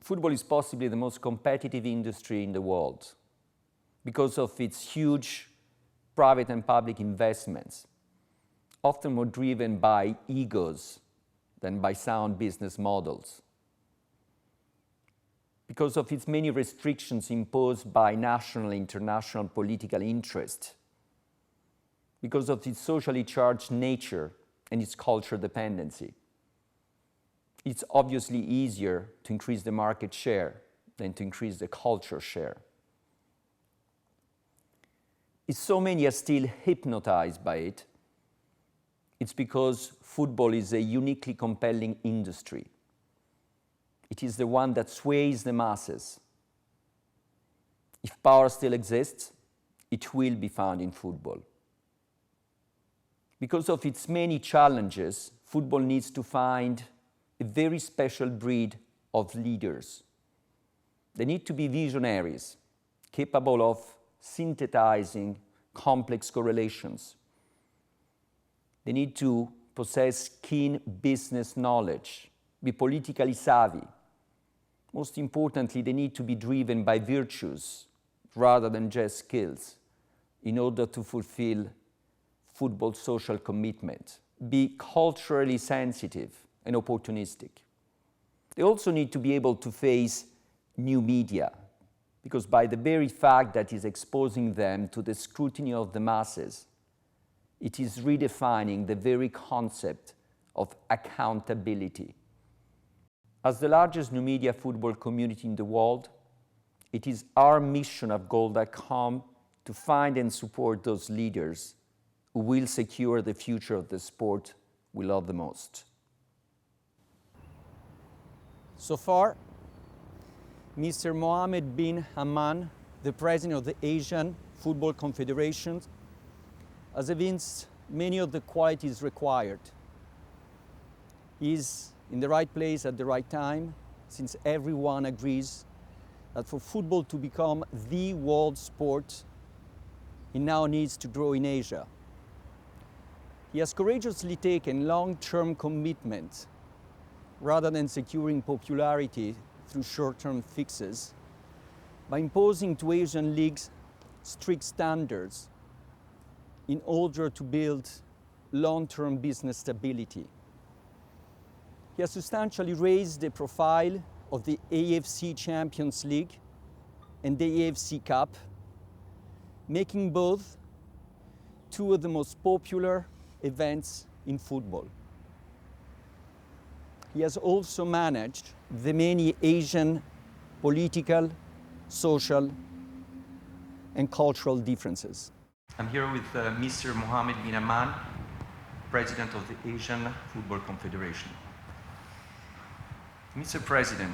Football is possibly the most competitive industry in the world because of its huge private and public investments, often more driven by egos than by sound business models. Because of its many restrictions imposed by national and international political interest, because of its socially charged nature and its cultural dependency. It's obviously easier to increase the market share than to increase the culture share. If so many are still hypnotized by it, it's because football is a uniquely compelling industry. It is the one that sways the masses. If power still exists, it will be found in football. Because of its many challenges, football needs to find a very special breed of leaders. They need to be visionaries, capable of synthesizing complex correlations. They need to possess keen business knowledge, be politically savvy. Most importantly, they need to be driven by virtues rather than just skills in order to fulfill football's social commitment, be culturally sensitive and opportunistic. They also need to be able to face new media, because by the very fact that is exposing them to the scrutiny of the masses, it is redefining the very concept of accountability. As the largest new media football community in the world, it is our mission at Goal.com to find and support those leaders who will secure the future of the sport we love the most. So far, Mr. Mohammed bin Hammam, the president of the Asian Football Confederation, has evinced many of the qualities required. He is in the right place at the right time, since everyone agrees that for football to become the world sport, it now needs to grow in Asia. He has courageously taken long-term commitment rather than securing popularity through short-term fixes by imposing to Asian leagues strict standards in order to build long-term business stability. He has substantially raised the profile of the AFC Champions League and the AFC Cup, making both two of the most popular events in football. He has also managed the many Asian political, social, and cultural differences. I'm here with Mr. Mohammed bin Hammam, President of the Asian Football Confederation. Mr. President,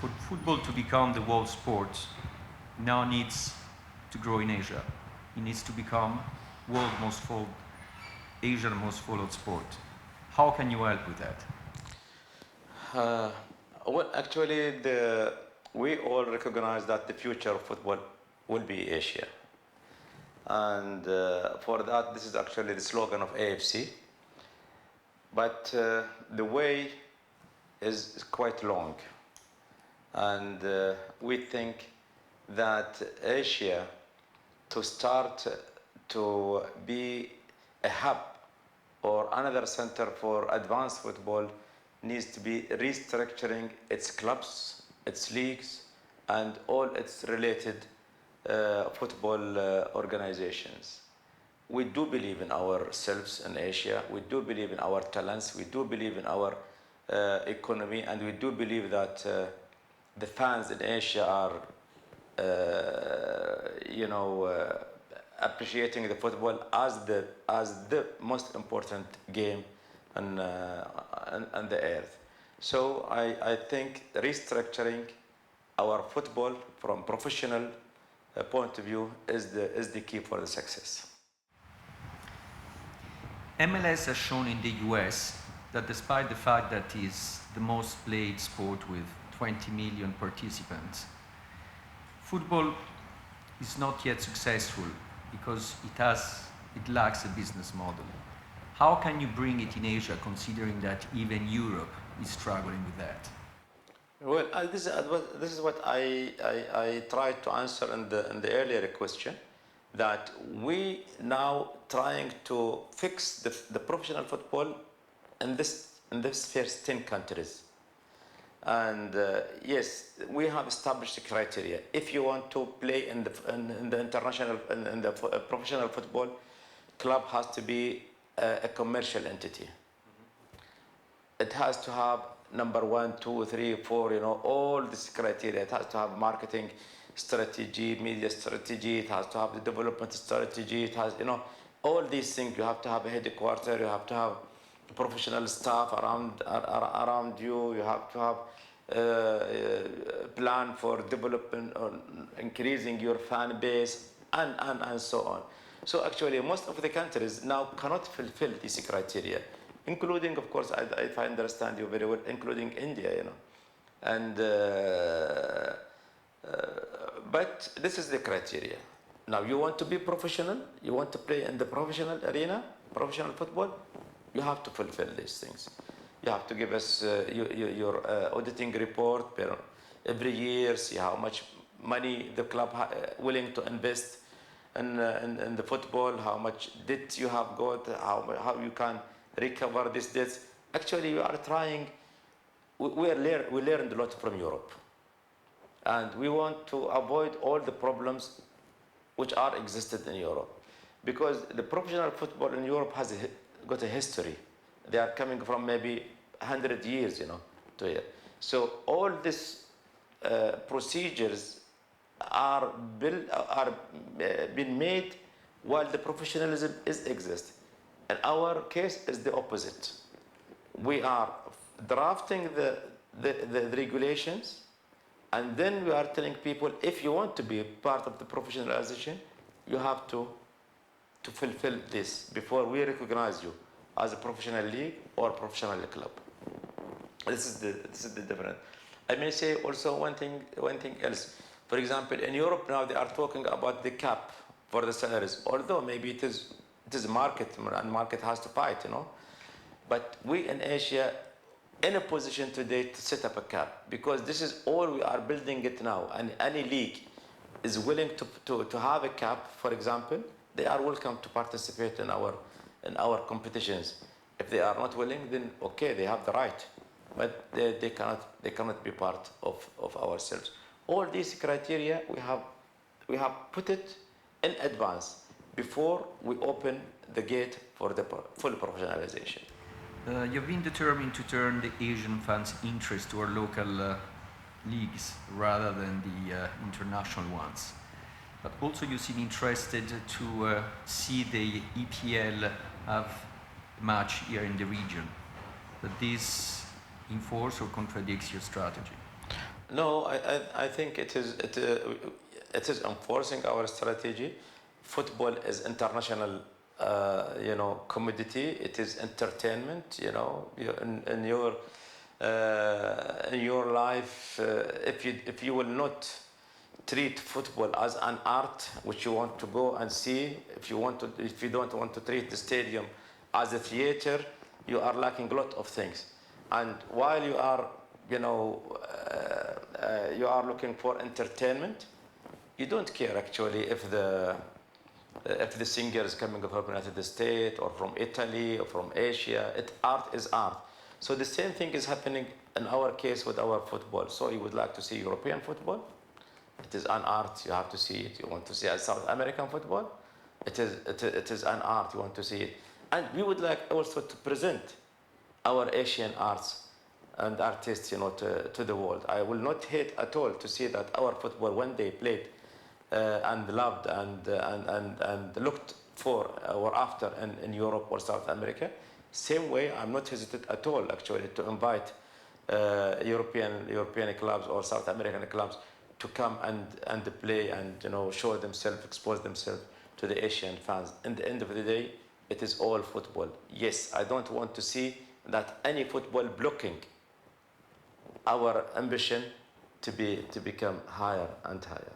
for football to become the world sport, now needs to grow in Asia. It needs to become Asia's most followed sport. How can you help with that? Well, actually, we all recognize that the future of football will be Asia. And for that, this is actually the slogan of AFC. But the way is quite long. And we think that Asia, to start to be a hub or another center for advanced football, needs to be restructuring its clubs, its leagues, and all its related football organizations. We do believe in ourselves in Asia. We do believe in our talents. We do believe in our economy, and we do believe that the fans in Asia are, appreciating the football as the most important game on the earth. So I think restructuring our football from professional point of view is the key for the success. MLS has shown in the US that despite the fact that it is the most played sport with 20 million participants, football is not yet successful because it lacks a business model. How can you bring it in Asia, considering that even Europe is struggling with that? Well, this is what I tried to answer in the earlier question, that we now trying to fix the professional football in this first 10 countries. And yes, we have established criteria. If you want to play in the international, in the professional football, club has to be a commercial entity. It has to have number 1, 2, 3, 4, all this criteria. It has to have marketing strategy, media strategy. It has to have the development strategy. It has, all these things. You have to have a headquarter. You have to have professional staff around you. You have to have plan for development or increasing your fan base and so on. So actually, most of the countries now cannot fulfill these criteria, including, of course, if I understand you very well, including India, And but this is the criteria. Now, you want to be professional, you want to play in the professional arena, professional football, you have to fulfill these things. You have to give us your auditing report every year, see how much money the club willing to invest in the football, how much debt you have got, how you can recover this debt. Actually, we are trying, we learned a lot from Europe. And we want to avoid all the problems which are existed in Europe. Because the professional football in Europe has got a history. They are coming from maybe 100 years, to here. So all these procedures are being made while the professionalism exists. And our case is the opposite. We are drafting the regulations, and then we are telling people, if you want to be part of the professionalization, you have to fulfill this before we recognize you as a professional league or professional club. This is the difference. I may say also one thing else. For example, in Europe now they are talking about the cap for the salaries, although maybe it is a market and market has to fight, But we in Asia in a position today to set up a cap, because this is all we are building it now, and any league is willing to have a cap, for example, they are welcome to participate in our competitions. If they are not willing, then okay, they have the right, but they cannot be part of ourselves. All these criteria we have put it in advance before we open the gate for the full professionalization. You've been determined to turn the Asian fans' interest to our local leagues rather than the international ones. But also you seem interested to see the EPL have a match here in the region. But this enforces or contradicts your strategy? No, I think it is enforcing our strategy. Football is international, commodity. It is entertainment. In your life, if you will not treat football as an art which you want to go and see, if you don't want to treat the stadium as a theater, you are lacking a lot of things. And while you are you are looking for entertainment, you don't care actually if the singer is coming from the United States or from Italy or from Asia. Art is art. So the same thing is happening in our case with our football. So you would like to see European football? It is an art. You have to see it. You want to see South American football? It is an art. You want to see it. And we would like also to present our Asian arts and artists, to the world. I will not hate at all to see that our football one day played and loved and looked for or after in Europe or South America. Same way, I'm not hesitant at all actually to invite European clubs or South American clubs to come and play and show themselves, expose themselves to the Asian fans. In the end of the day, it is all football. Yes, I don't want to see that any football blocking our ambition to become higher and higher.